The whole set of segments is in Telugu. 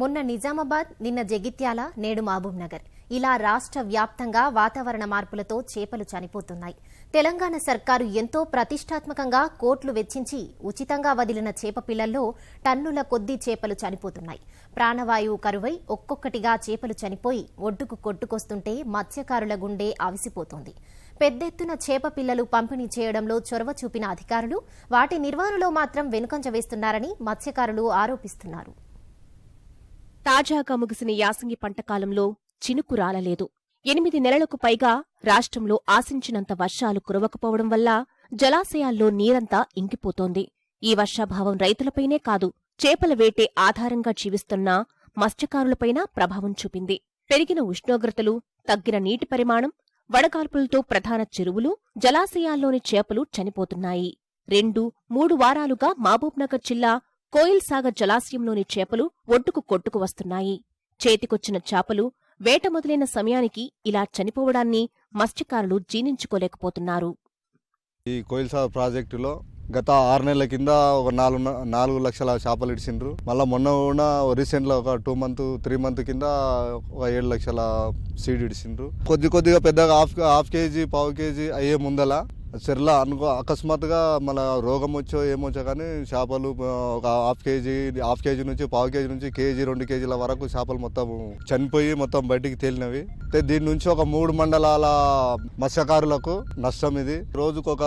మొన్న నిజామాబాద్, నిన్న జగిత్యాల, నేడు మహబూబ్ నగర్ ఇలా రాష్ట్ర వ్యాప్తంగా వాతావరణ మార్పులతో చేపలు చనిపోతున్నాయి. తెలంగాణ సర్కారు ఎంతో ప్రతిష్టాత్మకంగా కోట్లు వెచ్చించి ఉచితంగా వదిలిన చేప పిల్లల్లో టన్నుల కొద్దీ చేపలు చనిపోతున్నాయి. ప్రాణవాయువు కరువై ఒక్కొక్కటిగా చేపలు చనిపోయి ఒడ్డుకు కొట్టుకొస్తుంటే మత్స్యకారుల గుండె అవిసిపోతోంది. పెద్దెత్తున చేప పిల్లలు పంపిణీ చేయడంలో చొరవ చూపిన అధికారులు వాటి నిర్వహణలో మాత్రం వెనుకంజ వేస్తున్నారని మత్స్యకారులు ఆరోపిస్తున్నారు. తాజాగా ముగిసిన యాసంగి పంటకాలంలో చినుకు రాలలేదు. 8 నెలలకు పైగా రాష్ట్రంలో ఆశించినంత వర్షాలు కురవకపోవడం వల్ల జలాశయాల్లో నీరంతా ఇంకిపోతోంది. ఈ వర్షాభావం రైతులపైనే కాదు, చేపల వేటే ఆధారంగా జీవిస్తున్న మత్స్యకారులపైనా ప్రభావం చూపింది. పెరిగిన ఉష్ణోగ్రతలు, తగ్గిన నీటి పరిమాణం, వడగాల్పులతో ప్రధాన చెరువులు, జలాశయాల్లోని చేపలు చనిపోతున్నాయి. 2-3 వారాలుగా మహబూబ్నగర్ జిల్లా కోయిల్సాగర్ జలాశయంలోని చేపలు ఒడ్డుకు కొట్టుకు వస్తున్నాయి. చేతికొచ్చిన చేపలు వేట మొదలైన సమయానికి ఇలా చనిపోవడాన్ని మత్స్యకారులు జీర్ణించుకోలేకపోతున్నారు. ఈ కోయిల్సాగర్ ప్రాజెక్టులో గత 6 నెలల కింద ఒక 4 లక్షల చేపలు ఇడిచిండ్రు. మళ్ళీ మొన్న కూడా రీసెంట్లో ఒక 3 మంత్ కింద ఒక 7 లక్షల సీడ్ ఇడిచిండ్రు. కొద్దిగా పెద్దగా హాఫ్ కేజీ, పావు కేజీ అయ్యే ముందల చెర్ల అకస్మాత్తుగా మన రోగం వచ్చో ఏమొచ్చో కానీ చేపలు ఒక హాఫ్ కేజీ నుంచి పావు కేజీ నుంచి కేజీ 2 కేజీల వరకు చేపలు మొత్తం చనిపోయి మొత్తం బయటికి తేలినవి. దీని నుంచి ఒక 3 మండలాల మత్స్యకారులకు నష్టం ఇది. రోజుకు ఒక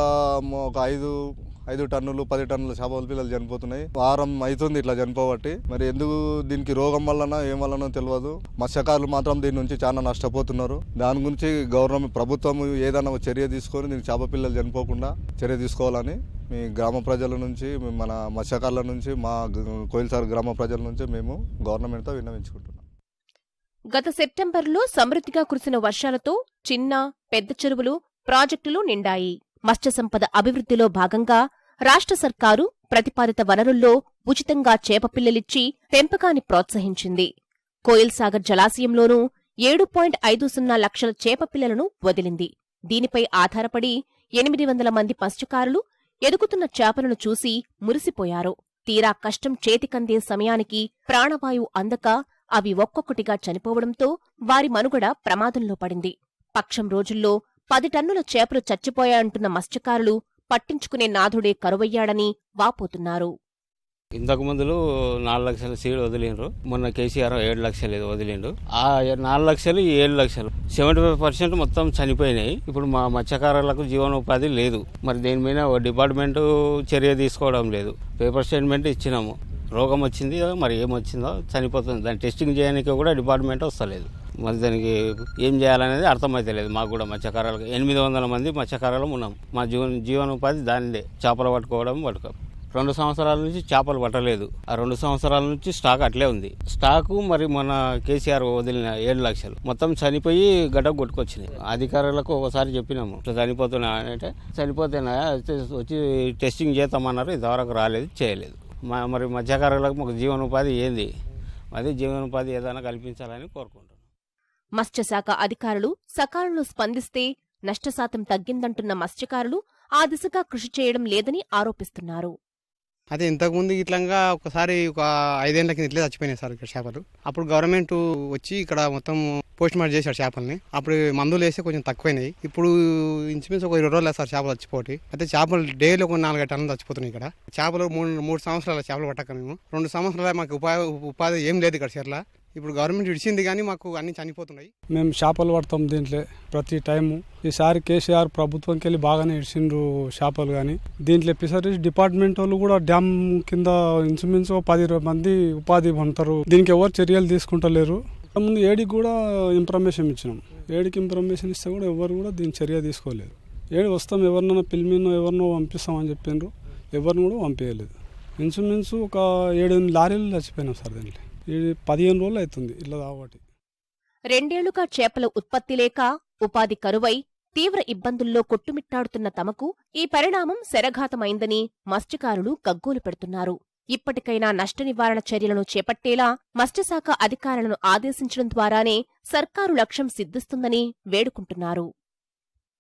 5 టన్నులు 10 టన్నుల చేపల పిల్లలు చనిపోతున్నాయి. వారం అవుతుంది ఇట్లా చనిపోబట్టి. మరి ఎందుకు దీనికి రోగం వల్లనో ఏం వల్లనో తెలియదు. మత్స్యకారులు మాత్రం దీని నుంచి చాలా నష్టపోతున్నారు. దాని గురించి ప్రభుత్వం ఏదైనా చర్య తీసుకొని దీనికి చేప పిల్లలు చనిపోకుండా చర్య తీసుకోవాలని మీ గ్రామ ప్రజల నుంచి, మన మత్స్యకారుల నుంచి, మా కోయిల్సాగర్ గ్రామ ప్రజల నుంచి మేము గవర్నమెంట్తో విన్నవించుకుంటున్నాం. గత సెప్టెంబర్లో సమృద్ధిగా కురిసిన వర్షాలతో చిన్న, పెద్ద చెరువులు, ప్రాజెక్టులు నిండాయి. మత్స్య సంపద అభివృద్ధిలో భాగంగా రాష్ట్ర సర్కారు ప్రతిపాదిత వనరుల్లో ఉచితంగా చేపపిల్లలిచ్చి పెంపకాన్ని ప్రోత్సహించింది. కోయిల్సాగర్ జలాశయంలోనూ 7.50 లక్షల చేపపిల్లలను వదిలింది. దీనిపై ఆధారపడి 800 మంది మత్స్యకారులు ఎదుగుతున్న చేపలను చూసి మురిసిపోయారు. తీరా కష్టం చేతికందే సమయానికి ప్రాణవాయువు అందక అవి ఒక్కొక్కటిగా చనిపోవడంతో వారి మనుగడ ప్రమాదంలో పడింది. పక్షం రోజుల్లో 10 టన్నుల చేపలు చచ్చిపోయాయంటున్న మత్స్యకారులు పట్టించుకునే నాథుడే కరువయ్యాడని వాపోతున్నారు. ఇంతకు ముందులు 4 లక్షల సీడ్ వదిలిండ్రు. మొన్న కేసీఆర్ 7 లక్షలు వదిలిండు. ఆ 4 లక్షలు 7 లక్షలు 75% మొత్తం చనిపోయినాయి. ఇప్పుడు మా మత్స్యకారులకు జీవనోపాధి లేదు. మరి దీని మీద డిపార్ట్మెంట్ చర్య తీసుకోవడం లేదు. పేపర్ స్టేట్మెంట్ ఇచ్చినాము, రోగం వచ్చింది, మరి ఏమొచ్చిందో చనిపోతుంది. దాన్ని టెస్టింగ్ చేయడానికి కూడా డిపార్ట్మెంట్ వస్తలేదు. మరి దానికి ఏం చేయాలనేది అర్థమైతలేదు. మాకు కూడా మత్స్యకారులకు 800 మంది మత్స్యకారులు ఉన్నాం. మా జీవనోపాధి దానిదే, చేపలు పట్టుకోవడం. 2 సంవత్సరాల నుంచి చేపలు పట్టలేదు. ఆ 2 సంవత్సరాల నుంచి స్టాక్ అట్లే ఉంది. స్టాకు మరి మన కేసీఆర్ వదిలిన 7 లక్షలు మొత్తం చనిపోయి గడ్డకు కొట్టుకొచ్చినాయి. అధికారులకు ఒకసారి చెప్పినాము చనిపోతున్నా అంటే, చనిపోతేనా వచ్చి టెస్టింగ్ చేస్తామన్నారు. ఇంతవరకు రాలేదు, చేయలేదు. మరి మత్స్యకారులకు మాకు జీవనోపాధి ఏంది? అదే జీవనోపాధి ఏదైనా కల్పించాలని కోరుకుంటున్నాం. మత్స్యశాఖ అధికారులు సకాలంలో స్పందిస్తే నష్టశాతం తగ్గిందంటున్న మత్స్యకారులు ఆ దిశగా కృషి చేయడం లేదని ఆరోపిస్తున్నారు. అదే ఇంతకుముందు ఇట్లంగా ఒకసారి ఒక 5 ఏళ్ల కింద ఇట్లే చచ్చిపోయినాయి సార్ ఇక్కడ చేపలు. అప్పుడు గవర్నమెంట్ వచ్చి ఇక్కడ మొత్తం పోస్ట్ మార్టం చేశాడు చేపల్ని. అప్పుడు మందులు వేస్తే కొంచెం తక్కువైనాయి. ఇప్పుడు ఇంచుమించు ఒక 20 రోజులు సార్ చేపలు చచ్చిపోటి. అయితే చేపలు డైలీ ఒక 4 టన్నులు చచ్చిపోతున్నాయి ఇక్కడ. చేపలు 3 సంవత్సరాల చేపలు పట్టక మేము 2 సంవత్సరాల మాకు ఉపాధి ఏం లేదు ఇక్కడ చెర్ల. ఇప్పుడు గవర్నమెంట్ ఇడిచింది కానీ మాకు అన్ని చనిపోతున్నాయి. మేము చేపలు పడతాం దీంట్లో ప్రతి టైము. ఈసారి కేసీఆర్ ప్రభుత్వంకి వెళ్ళి బాగానే ఇడిచిండ్రు చేపలు. కానీ దీంట్లో ఫిషరీస్ డిపార్ట్మెంట్ వాళ్ళు కూడా డ్యామ్ కింద ఇంచుమించు 10 మంది ఉపాధి పొందుతారు. దీనికి ఎవరు చర్యలు తీసుకుంటలేరు. ముందు ఏడికి కూడా ఇన్ఫర్మేషన్ ఇచ్చినాం. ఏడికి ఇన్ఫర్మేషన్ ఇస్తే కూడా ఎవరు కూడా దీని చర్య తీసుకోలేదు. ఏడి వస్తాం, ఎవరినైనా పిలిమినో ఎవరినో పంపిస్తామని చెప్పిండ్రు. ఎవరిని కూడా పంపించలేదు. ఇంచుమించు ఒక 7 లారీలు చచ్చిపోయినాం సార్. దీంట్లో 15 రోజులు అవుతుంది ఇలా కాబట్టి. 2 ఏళ్లుగా చేపల ఉత్పత్తి లేక ఉపాధి కరువై తీవ్ర ఇబ్బందుల్లో కొట్టుమిట్టాడుతున్న తమకు ఈ పరిణామం శరఘాతమైందని మత్స్యకారులు గగ్గోలు పెడుతున్నారు. ఇప్పటికైనా నష్ట నివారణ చర్యలను చేపట్టేలా మత్స్యశాఖ అధికారులను ఆదేశించడం ద్వారానే సర్కారు లక్ష్యం సిద్ధిస్తుందని వేడుకుంటున్నారు.